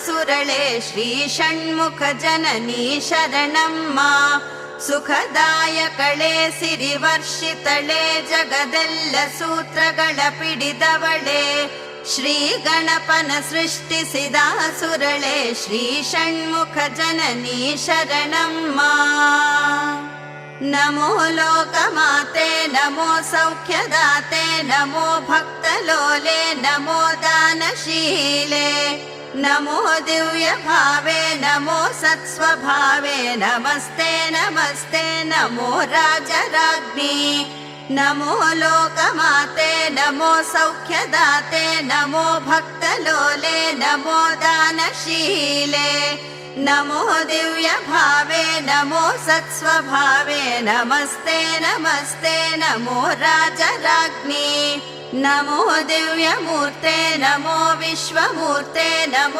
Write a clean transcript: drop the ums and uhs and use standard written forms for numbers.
ಸುರಳೆ ಶ್ರೀ ಷಣ್ಮುಖ ಜನನಿ ಶರಣಮ್ಮ ಸುಖದಾಯಕಳೆ ಸಿರಿವರ್ಷಿತಳೆ ಜಗದೆಲ್ಲ ಸೂತ್ರಗಳ ಪಿಡಿದವಳೆ ಶ್ರೀ ಗಣಪನ ಸೃಷ್ಟಿಸಿದ ಸುರಳೆ ಶ್ರೀ ಷಣ್ಮುಖ ಜನನಿ ಶರಣಮ್ಮ ನಮೋ ಲೋಕಮಾತೆ ನಮೋ ಸೌಖ್ಯದಾತೆ ನಮೋ ಭಕ್ತಲೋಲೆ ನಮೋ ದಾನಶೀಲೆ ನಮೋ ದಿವ್ಯ ಭಾವೆ ನಮೋ ಸತ್ಸ್ವಭಾವೆ ನಮಸ್ತೆ ನಮಸ್ತೆ ನಮೋ ರಾಜರಾಜ್ಞಿ ನಮೋ ಲೋಕಮಾತೆ ನಮೋ ಸೌಖ್ಯದಾತೆ ನಮೋ ಭಕ್ತಲೋಲೆ ನಮೋ ದಾನಶೀಲೆ ನಮೋ ದಿವ್ಯ ಭಾವೆ ನಮೋ ಸತ್ಸ್ವಭಾವೆ ನಮಸ್ತೆ ನಮಸ್ತೆ ನಮೋ ರಾಜರಾಜ್ಞಿ ನಮೋ ದಿವ್ಯ ಮೂರ್ತೆ ನಮೋ ವಿಶ್ವಮೂರ್ತೆ ನಮೋ